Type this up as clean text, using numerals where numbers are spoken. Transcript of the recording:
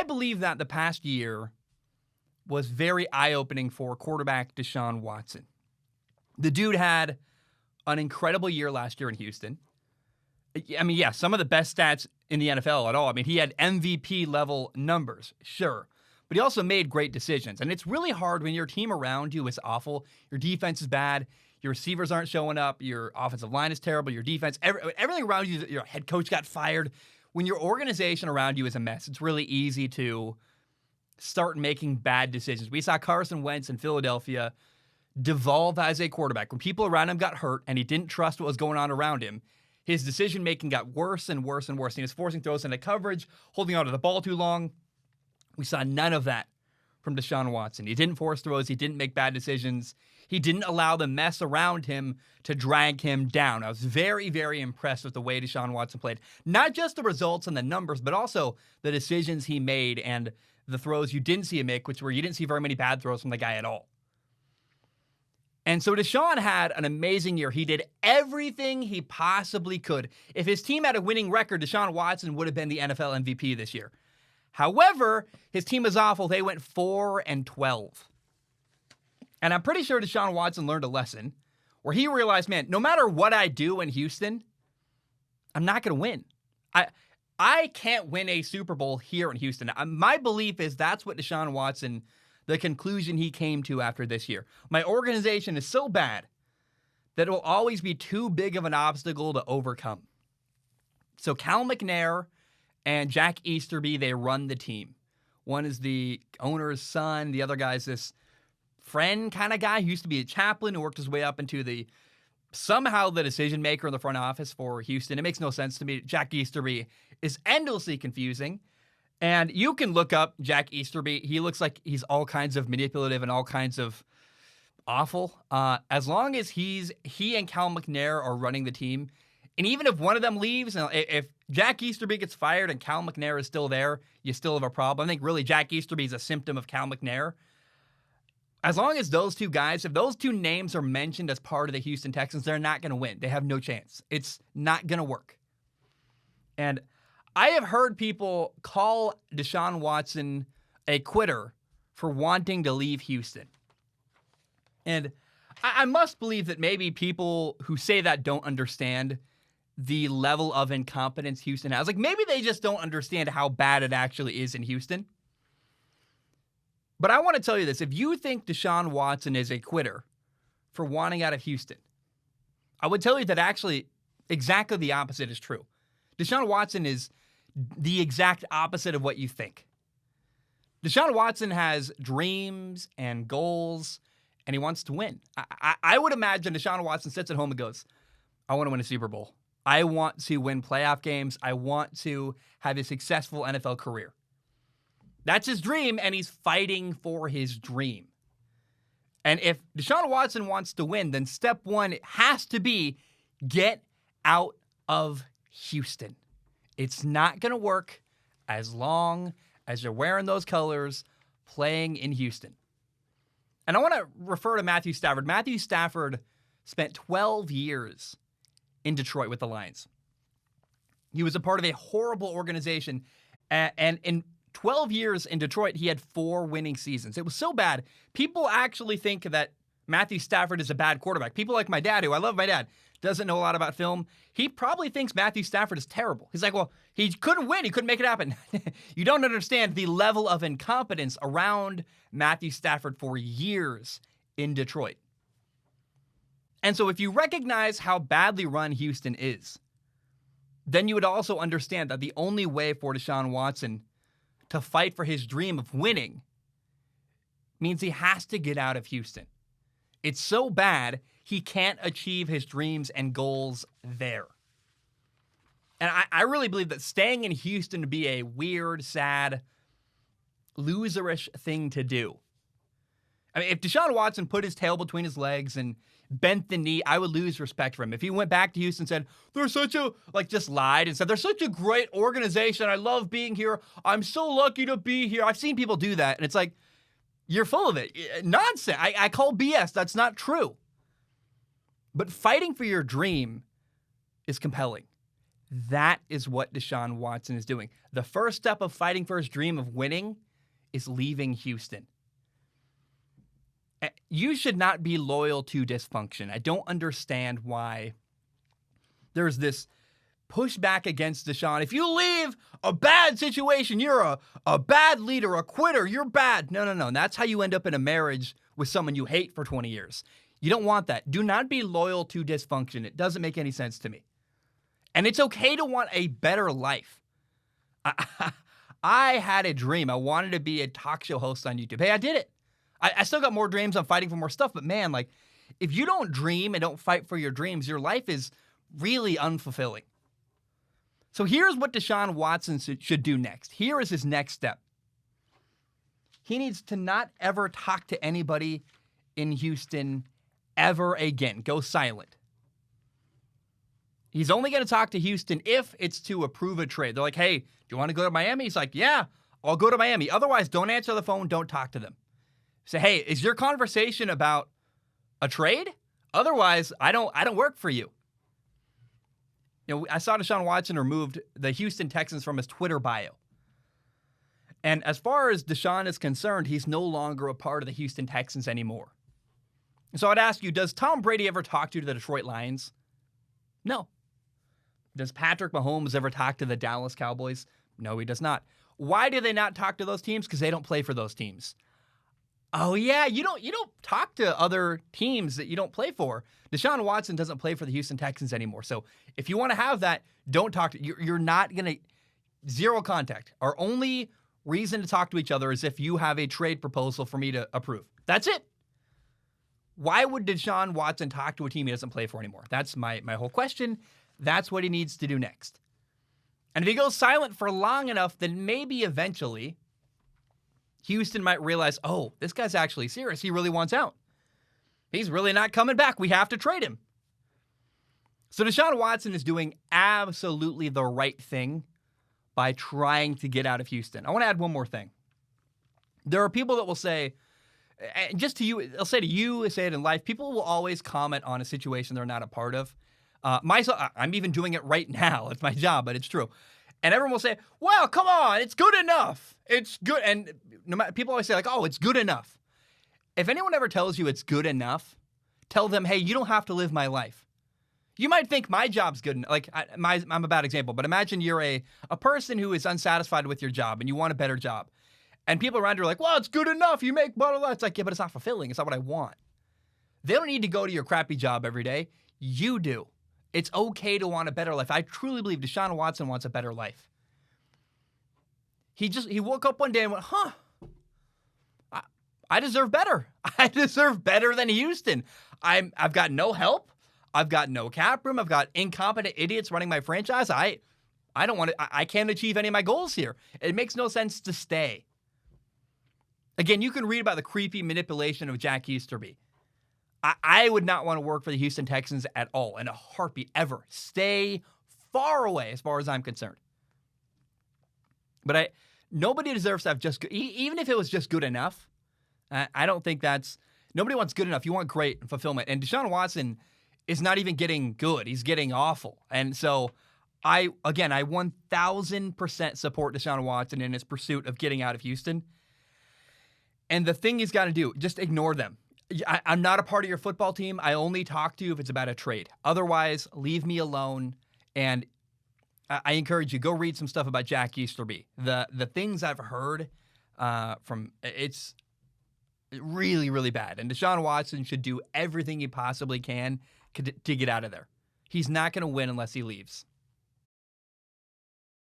I believe that the past year was very eye-opening for quarterback Deshaun Watson. The dude had an incredible year last year in Houston. I mean, yeah, some of the best stats in the NFL at all. I mean, he had MVP-level numbers, sure. But he also made great decisions. And it's really hard when your team around you is awful, your defense is bad, your receivers aren't showing up, your offensive line is terrible, your defense, everything around you, your head coach got fired. When your organization around you is a mess, it's really easy to start making bad decisions. We saw Carson Wentz in Philadelphia devolve as a quarterback. When people around him got hurt and he didn't trust what was going on around him, his decision-making got worse and worse and worse. He was forcing throws into coverage, holding on to the ball too long. We saw none of that from Deshaun Watson. He didn't force throws. He didn't make bad decisions. He didn't allow the mess around him to drag him down. I was very, very impressed with the way Deshaun Watson played. Not just the results and the numbers, but also the decisions he made and the throws you didn't see him make, which were you didn't see very many bad throws from the guy at all. And so Deshaun had an amazing year. He did everything he possibly could. If his team had a winning record, Deshaun Watson would have been the NFL MVP this year. However, his team was awful. They went 4-12. And I'm pretty sure Deshaun Watson learned a lesson where he realized, man, no matter what I do in Houston, I'm not going to win. I can't win a Super Bowl here in Houston. My belief is that's what Deshaun Watson, the conclusion he came to after this year. My organization is so bad that it will always be too big of an obstacle to overcome. So Cal McNair and Jack Easterby, they run the team. One is the owner's son. The other guy's this friend kind of guy who used to be a chaplain who worked his way up into somehow the decision maker in the front office for Houston. It makes no sense to me. Jack Easterby is endlessly confusing. And you can look up Jack Easterby. He looks like he's all kinds of manipulative and all kinds of awful. As long as he and Cal McNair are running the team, and even if one of them leaves, if Jack Easterby gets fired and Cal McNair is still there, you still have a problem. I think really Jack Easterby is a symptom of Cal McNair. As long as those two guys, if those two names are mentioned as part of the Houston Texans, they're not going to win. They have no chance. It's not going to work. And I have heard people call Deshaun Watson a quitter for wanting to leave Houston. And I must believe that maybe people who say that don't understand the level of incompetence Houston has. Like, maybe they just don't understand how bad it actually is in Houston. But I want to tell you this. If you think Deshaun Watson is a quitter for wanting out of Houston, I would tell you that actually exactly the opposite is true. Deshaun Watson is the exact opposite of what you think. Deshaun Watson has dreams and goals, and he wants to win. I would imagine Deshaun Watson sits at home and goes, I want to win a Super Bowl. I want to win playoff games. I want to have a successful NFL career. That's his dream, and he's fighting for his dream. And if Deshaun Watson wants to win, then step one has to be get out of Houston. It's not going to work as long as you're wearing those colors playing in Houston. And I want to refer to Matthew Stafford. Matthew Stafford spent 12 years in Detroit with the Lions. He was a part of a horrible organization. And in 12 years in Detroit, he had 4 winning seasons. It was so bad. People actually think that Matthew Stafford is a bad quarterback. People like my dad, who I love my dad, doesn't know a lot about film. He probably thinks Matthew Stafford is terrible. He's like, well, he couldn't win. He couldn't make it happen. You don't understand the level of incompetence around Matthew Stafford for years in Detroit. And so if you recognize how badly run Houston is, then you would also understand that the only way for Deshaun Watson to fight for his dream of winning means he has to get out of Houston. It's so bad, he can't achieve his dreams and goals there. And I really believe that staying in Houston would be a weird, sad, loserish thing to do. I mean, if Deshaun Watson put his tail between his legs and bent the knee, I would lose respect for him. If he went back to Houston and said, just lied and said, they're such a great organization. I love being here. I'm so lucky to be here. I've seen people do that. And it's like, you're full of it. Nonsense. I call BS. That's not true. But fighting for your dream is compelling. That is what Deshaun Watson is doing. The first step of fighting for his dream of winning is leaving Houston. You should not be loyal to dysfunction. I don't understand why there's this pushback against Deshaun. If you leave a bad situation, you're a bad leader, a quitter, you're bad. No. And that's how you end up in a marriage with someone you hate for 20 years. You don't want that. Do not be loyal to dysfunction. It doesn't make any sense to me. And it's okay to want a better life. I had a dream. I wanted to be a talk show host on YouTube. Hey, I did it. I still got more dreams. I'm fighting for more stuff. But man, like, if you don't dream and don't fight for your dreams, your life is really unfulfilling. So here's what Deshaun Watson should do next. Here is his next step. He needs to not ever talk to anybody in Houston ever again. Go silent. He's only going to talk to Houston if it's to approve a trade. They're like, hey, do you want to go to Miami? He's like, yeah, I'll go to Miami. Otherwise, don't answer the phone. Don't talk to them. Say, hey, is your conversation about a trade? Otherwise, I don't work for you. You know, I saw Deshaun Watson removed the Houston Texans from his Twitter bio. And as far as Deshaun is concerned, he's no longer a part of the Houston Texans anymore. So I'd ask you, does Tom Brady ever talk to the Detroit Lions? No. Does Patrick Mahomes ever talk to the Dallas Cowboys? No, he does not. Why do they not talk to those teams? Because they don't play for those teams. Oh yeah, you don't talk to other teams that you don't play for. Deshaun Watson doesn't play for the Houston Texans anymore. So if you want to have that, don't talk to. You're not gonna zero contact. Our only reason to talk to each other is if you have a trade proposal for me to approve. That's it. Why would Deshaun Watson talk to a team he doesn't play for anymore? That's my whole question. That's what he needs to do next. And if he goes silent for long enough, then maybe eventually Houston might realize, oh, this guy's actually serious. He really wants out. He's really not coming back. We have to trade him. So Deshaun Watson is doing absolutely the right thing by trying to get out of Houston. I want to add one more thing. There are people that will say, just to you, they'll say to you, say it in life, people will always comment on a situation they're not a part of. Myself, I'm even doing it right now. It's my job, but it's true. And everyone will say, well, come on, it's good enough. It's good. And people always say, like, oh, it's good enough. If anyone ever tells you it's good enough, tell them, hey, you don't have to live my life. You might think my job's good enough. Like, I'm a bad example, but imagine you're a person who is unsatisfied with your job and you want a better job. And people around you are like, well, it's good enough. You make blah, blah, blah. It's like, yeah, but it's not fulfilling. It's not what I want. They don't need to go to your crappy job every day. You do. It's okay to want a better life. I truly believe Deshaun Watson wants a better life. He woke up one day and went, I deserve better. I deserve better than Houston. I've got no help. I've got no cap room. I've got incompetent idiots running my franchise. I don't want to. I can't achieve any of my goals here. It makes no sense to stay. Again, you can read about the creepy manipulation of Jack Easterby. I would not want to work for the Houston Texans at all, in a heartbeat, ever. Stay far away as far as I'm concerned. But nobody deserves to have just good, even if it was just good enough. I don't think nobody wants good enough. You want great and fulfillment. And Deshaun Watson is not even getting good. He's getting awful. And so I 1,000% support Deshaun Watson in his pursuit of getting out of Houston. And the thing he's got to do, just ignore them. I'm not a part of your football team. I only talk to you if it's about a trade. Otherwise, leave me alone. And I encourage you, go read some stuff about Jack Easterby. The things I've heard it's really, really bad. And Deshaun Watson should do everything he possibly can to get out of there. He's not going to win unless he leaves.